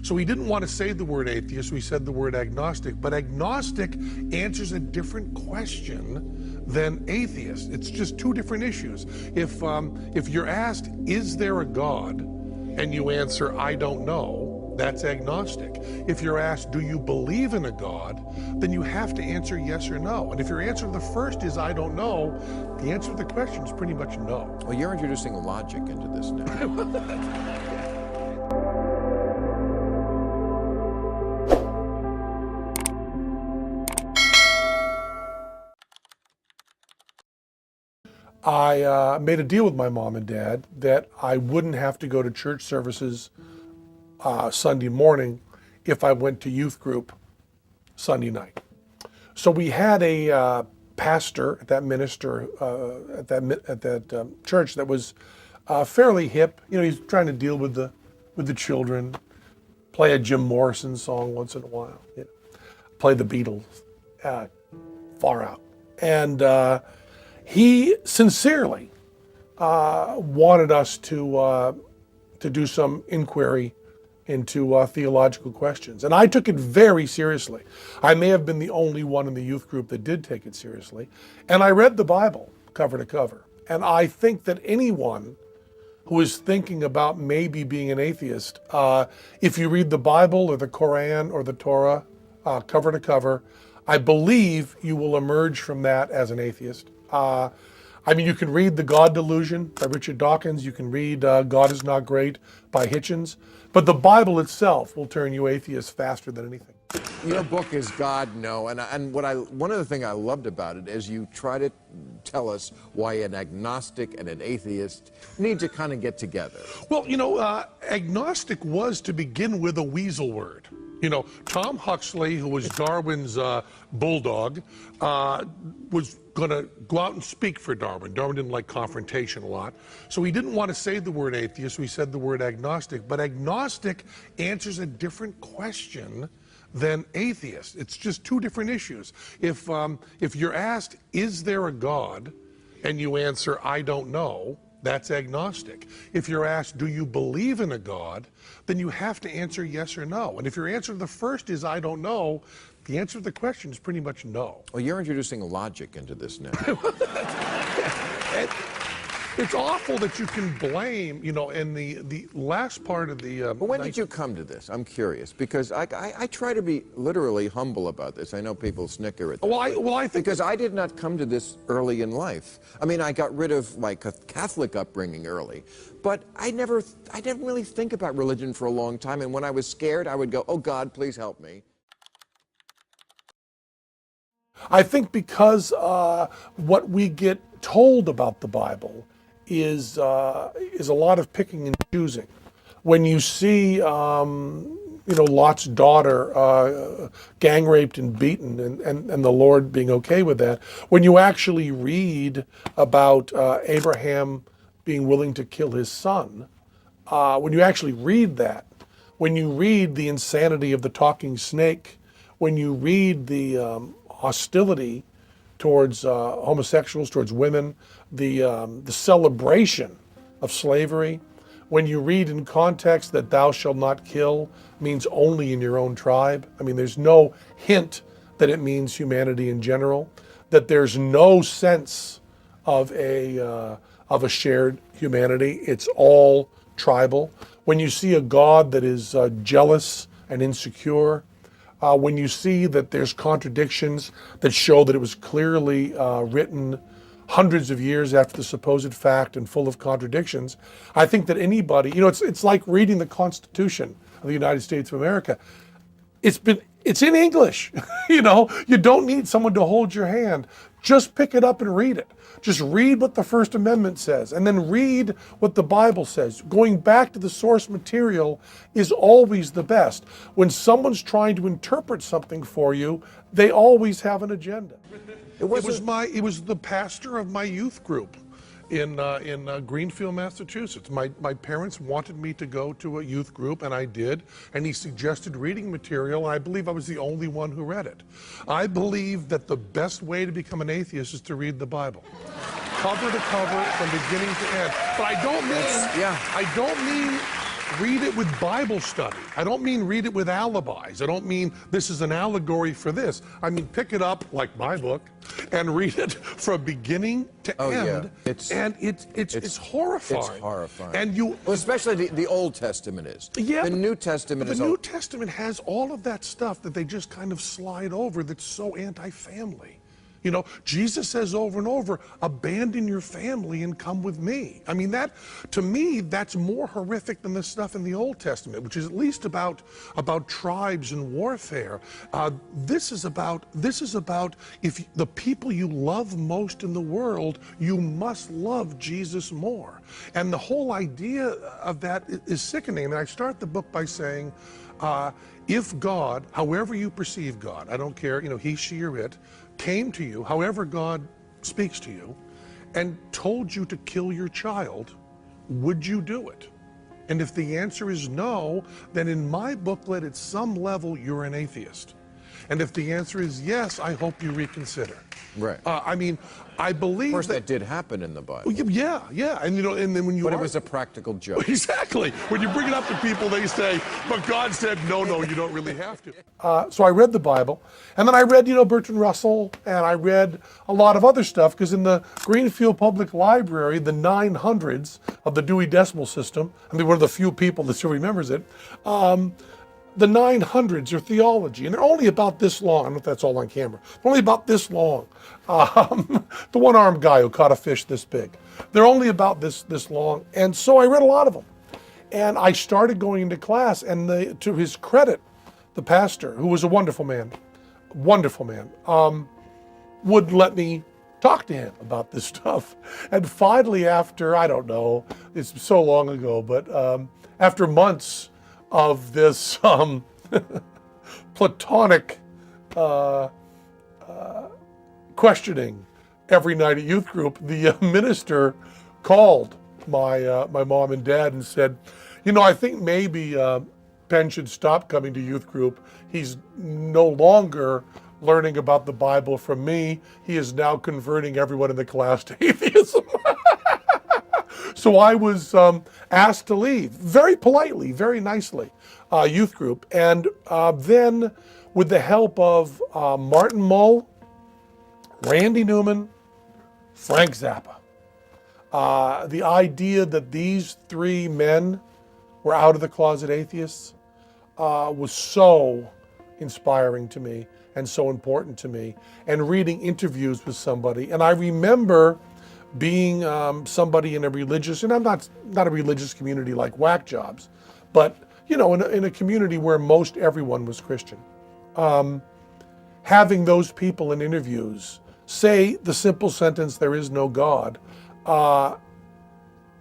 So we didn't want to say the word atheist, we said the word agnostic. But agnostic answers a different question than atheist. It's just two different issues. If you're asked, is there a God? And you answer, I don't know, that's agnostic. If you're asked, do you believe in a God? Then you have to answer yes or no. And if your answer to the first is, I don't know, the answer to the question is pretty much no. Well, you're introducing logic into this now. I made a deal with my mom and dad that I wouldn't have to go to church services Sunday morning if I went to youth group Sunday night. So we had a pastor, that minister at that church that was fairly hip. You know, he's trying to deal with the children, play a Jim Morrison song once in a while, you know, play the Beatles, far out. And he sincerely wanted us to do some inquiry into theological questions. And I took it very seriously. I may have been the only one in the youth group that did take it seriously. And I read the Bible cover to cover. And I think that anyone who is thinking about maybe being an atheist, if you read the Bible or the Quran or the Torah cover to cover, I believe you will emerge from that as an atheist. I mean, you can read The God Delusion by Richard Dawkins. You can read God is Not Great by Hitchens. But the Bible itself will turn you atheist faster than anything. Your book is God No, and one of the things I loved about it is you try to tell us why an agnostic and an atheist need to kind of get together. Well, you know, agnostic was to begin with a weasel word. You know, Tom Huxley, who was Darwin's bulldog, was going to go out and speak for Darwin. Darwin didn't like confrontation a lot. So he didn't want to say the word atheist, we said the word agnostic. But agnostic answers a different question than atheist. It's just two different issues. If you're asked, is there a God? And you answer, I don't know, that's agnostic. If you're asked, do you believe in a God? Then you have to answer yes or no. And if your answer to the first is, I don't know, the answer to the question is pretty much no. Well, you're introducing logic into this now. It's awful that you can blame, you know, in the last part of the... But when did you come to this? I'm curious, because I try to be literally humble about this. I know people snicker at that. Well, I think... Because I did not come to this early in life. I mean, I got rid of my Catholic upbringing early, but I didn't really think about religion for a long time, and when I was scared, I would go, oh, God, please help me. I think because what we get told about the Bible is a lot of picking and choosing. When you see, you know, Lot's daughter gang raped and beaten, and the Lord being okay with that, when you actually read about Abraham being willing to kill his son, when you actually read that, when you read the insanity of the talking snake, when you read the hostility towards homosexuals, towards women, the celebration of slavery. When you read in context that thou shalt not kill means only in your own tribe. I mean, there's no hint that it means humanity in general, that there's no sense of a shared humanity. It's all tribal. When you see a God that is jealous and insecure, when you see that there's contradictions that show that it was clearly written hundreds of years after the supposed fact and full of contradictions, I think that anybody, you know, it's like reading the Constitution of the United States of America. It's in English, you know, you don't need someone to hold your hand. Just pick it up and read it. Just read what the First Amendment says, and then read what the Bible says. Going back to the source material is always the best. When someone's trying to interpret something for you, they always have an agenda. It was the pastor of my youth group in Greenfield, Massachusetts. My parents wanted me to go to a youth group, and I did, and he suggested reading material, and I believe I was the only one who read it. I believe that the best way to become an atheist is to read the Bible. Cover to cover, from beginning to end. But I don't mean read it with Bible study. I don't mean read it with alibis. I don't mean this is an allegory for this. I mean pick it up like my book and read it from beginning to end. Yeah. It's horrifying. It's horrifying. And you, well, especially the Old Testament is. Yeah. The New Testament is. The New Testament has all of that stuff that they just kind of slide over that's so anti-family. You know, Jesus says over and over, abandon your family and come with me. I mean, that, to me, that's more horrific than the stuff in the Old Testament, which is at least about tribes and warfare. This is about if the people you love most in the world, you must love Jesus more. And the whole idea of that is sickening. And I start the book by saying, if God, however you perceive God, I don't care, you know, he, she, or it, came to you, however God speaks to you, and told you to kill your child, would you do it? And if the answer is no, then in my booklet, at some level, you're an atheist. And if the answer is yes, I hope you reconsider. Right. I mean, I believe of course, that did happen in the Bible. Yeah, and you know, and then when you but it was a practical joke. Exactly. When you bring it up to people, they say, "But God said no, you don't really have to." So I read the Bible, and then I read, you know, Bertrand Russell, and I read a lot of other stuff because in the Greenfield Public Library, the 900s of the Dewey Decimal System. I mean, one of the few people that still remembers it. The 900s are theology, and they're only about this long. I don't know if that's all on camera. They're only about this long. The one-armed guy who caught a fish this big. They're only about this long, and so I read a lot of them. And I started going into class, and to his credit, the pastor, who was a wonderful man, would let me talk to him about this stuff. And finally, after, I don't know, it's so long ago, but after months of this platonic questioning every night at youth group, the minister called my mom and dad and said, you know, I think maybe Penn should stop coming to youth group. He's no longer learning about the Bible from me. He is now converting everyone in the class to atheism. So I was asked to leave, very politely, very nicely, youth group. And then with the help of Martin Mull, Randy Newman, Frank Zappa, the idea that these three men were out of the closet atheists was so inspiring to me and so important to me. And reading interviews with somebody. And I remember being somebody in a religious, and I'm not a religious community like whack jobs, but you know, in a community where most everyone was Christian, having those people in interviews say the simple sentence, "There is no God,"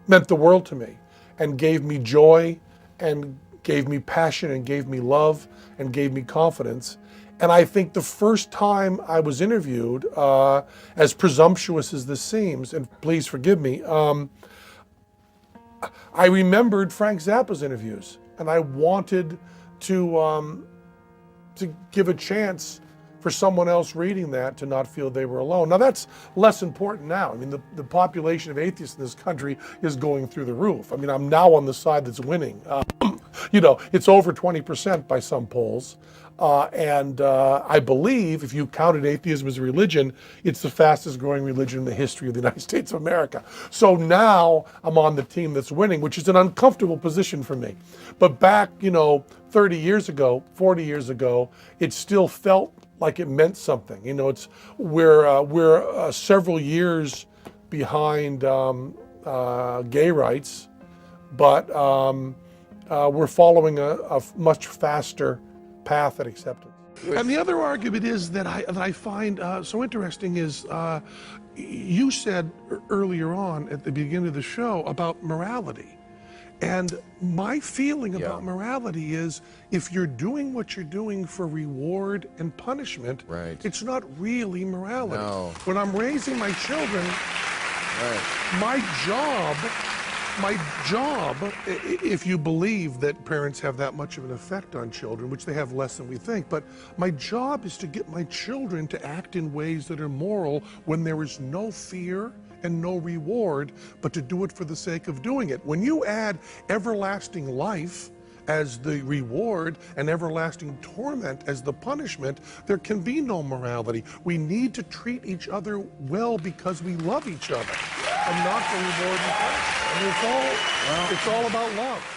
meant the world to me, and gave me joy, and gave me passion, and gave me love, and gave me confidence. And I think the first time I was interviewed, as presumptuous as this seems, and please forgive me, I remembered Frank Zappa's interviews, and I wanted to give a chance for someone else reading that to not feel they were alone. Now that's less important now. I mean, the population of atheists in this country is going through the roof. I mean, I'm now on the side that's winning. You know, it's over 20% by some polls. And I believe if you counted atheism as a religion, it's the fastest growing religion in the history of the United States of America. So now I'm on the team that's winning, which is an uncomfortable position for me. But back, you know, 30 years ago, 40 years ago, it still felt like it meant something. You know, we're several years behind gay rights, but we're following a much faster path at acceptance. And the other argument is that I find so interesting is you said earlier on at the beginning of the show about morality. And my feeling about morality is if you're doing what you're doing for reward and punishment, it's not really morality. No. When I'm raising my children, my job, if you believe that parents have that much of an effect on children, which they have less than we think, but my job is to get my children to act in ways that are moral when there is no fear and no reward, but to do it for the sake of doing it. When you add everlasting life as the reward and everlasting torment as the punishment, there can be no morality. We need to treat each other well because we love each other and not for reward and punishment. I mean, it's all about love.